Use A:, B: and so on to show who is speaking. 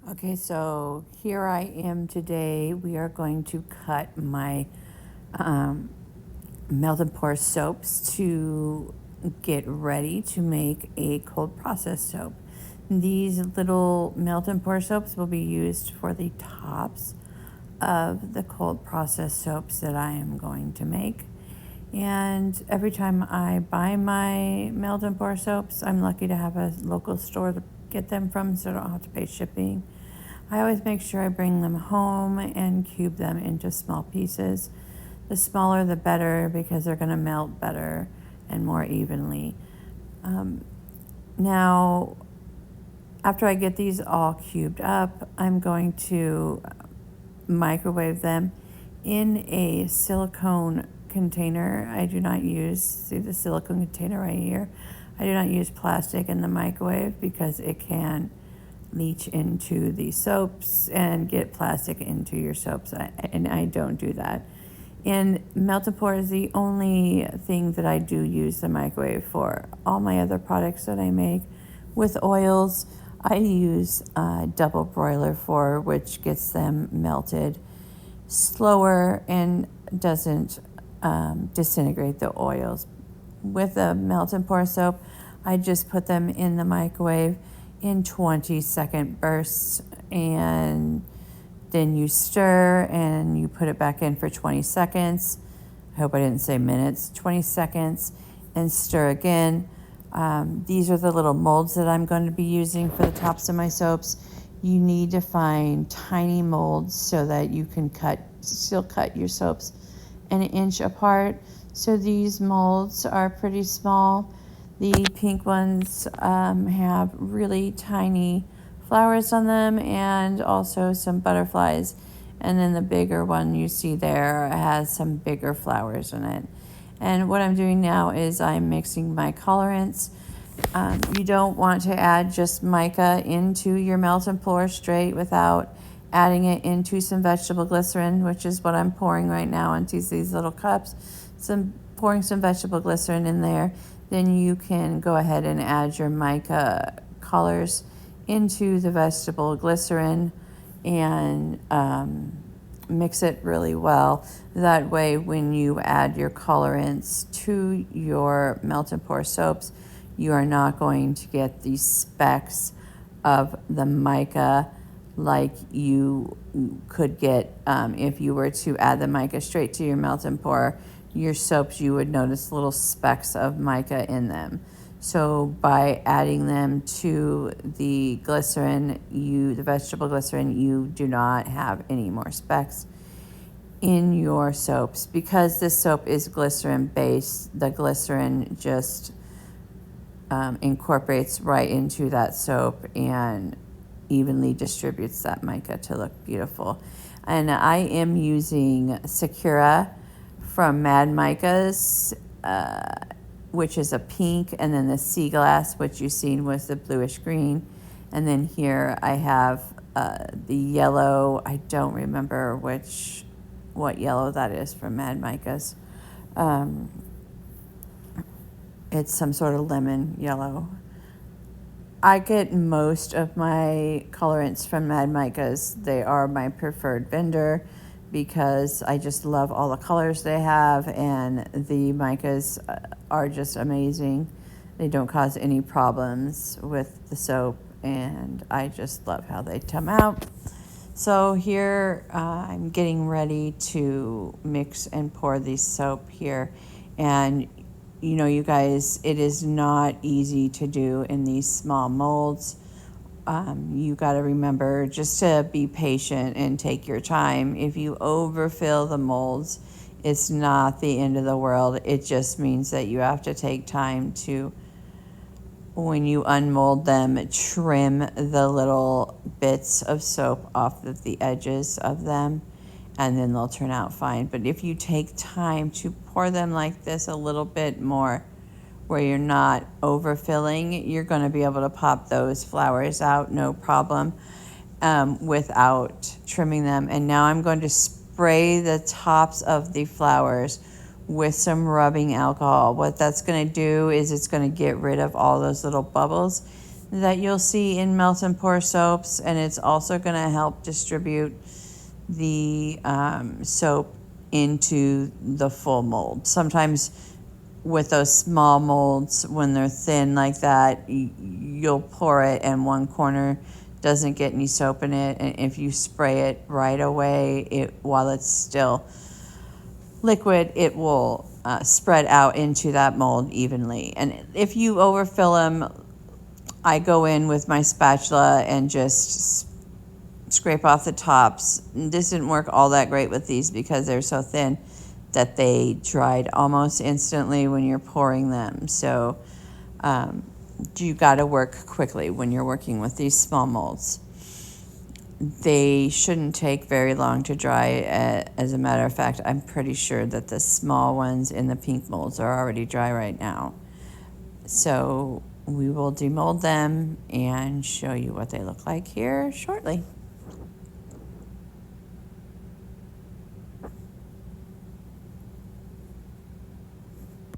A: Okay, so here I am today. We are going to cut my um, melt and pour soaps to get ready to make a cold process soap. These little melt and pour soaps will be used for the tops of the cold process soaps that I am going to make. And every time I buy my melt and pour soaps, I'm lucky to have a local store to get them from, so I don't have to pay shipping. I always make sure I bring them home and cube them into small pieces. The smaller the better, because they're going to melt better and more evenly. Now, after I get these all cubed up, I'm going to microwave them in a silicone container. I do not use, see the silicone container right here? I do not use plastic in the microwave because it can leach into the soaps and get plastic into your soaps, and I don't do that. And melt and pour is the only thing that I do use the microwave for. All my other products that I make with oils, I use a double broiler for, which gets them melted slower and doesn't disintegrate the oils. With a melt and pour soap, I just put them in the microwave in 20-second bursts, and then you stir and you put it back in for 20 seconds. I hope I didn't say minutes. 20 seconds and stir again. These are the little molds that I'm going to be using for the tops of my soaps. You need to find tiny molds so that you can still cut your soaps an inch apart. So these molds are pretty small. The pink ones have really tiny flowers on them and also some butterflies. And then the bigger one you see there has some bigger flowers in it. And what I'm doing now is I'm mixing my colorants. You don't want to add just mica into your melt and pour straight without adding it into some vegetable glycerin, which is what I'm pouring right now into these little cups. Pouring some vegetable glycerin in there. Then you can go ahead and add your mica colors into the vegetable glycerin and mix it really well. That way, when you add your colorants to your melt and pour soaps, you are not going to get these specks of the mica like you could get if you were to add the mica straight to your melt and pour. Your soaps, you would notice little specks of mica in them. So by adding them to the glycerin, the vegetable glycerin, you do not have any more specks in your soaps. Because this soap is glycerin based, the glycerin just incorporates right into that soap and evenly distributes that mica to look beautiful. And I am using Sakura from Mad Micas, which is a pink, and then the sea glass, which you've seen was the bluish green. And then here I have the yellow. I don't remember what yellow that is from Mad Micas. It's some sort of lemon yellow. I get most of my colorants from Mad Micas. They are my preferred vendor because I just love all the colors they have, and the micas are just amazing. They don't cause any problems with the soap, and I just love how they come out. So here I'm getting ready to mix and pour the soap here, and you know, you guys, it is not easy to do in these small molds. You got to remember just to be patient and take your time. If you overfill the molds, it's not the end of the world. It just means that you have to take time to, when you unmold them, trim the little bits of soap off of the edges of them, and then they'll turn out fine. But if you take time to pour them like this a little bit more, where you're not overfilling, you're going to be able to pop those flowers out no problem without trimming them. And now I'm going to spray the tops of the flowers with some rubbing alcohol. What that's going to do is it's going to get rid of all those little bubbles that you'll see in melt and pour soaps, and it's also going to help distribute the soap into the full mold. Sometimes with those small molds, when they're thin like that, you'll pour it and one corner doesn't get any soap in it, and if you spray it right away, while it's still liquid, it will spread out into that mold evenly. And if you overfill them, I go in with my spatula and just scrape off the tops. This didn't work all that great with these because they're so thin that they dried almost instantly when you're pouring them. So you got to work quickly when you're working with these small molds. They shouldn't take very long to dry. As a matter of fact, I'm pretty sure that the small ones in the pink molds are already dry right now. So we will demold them and show you what they look like here shortly.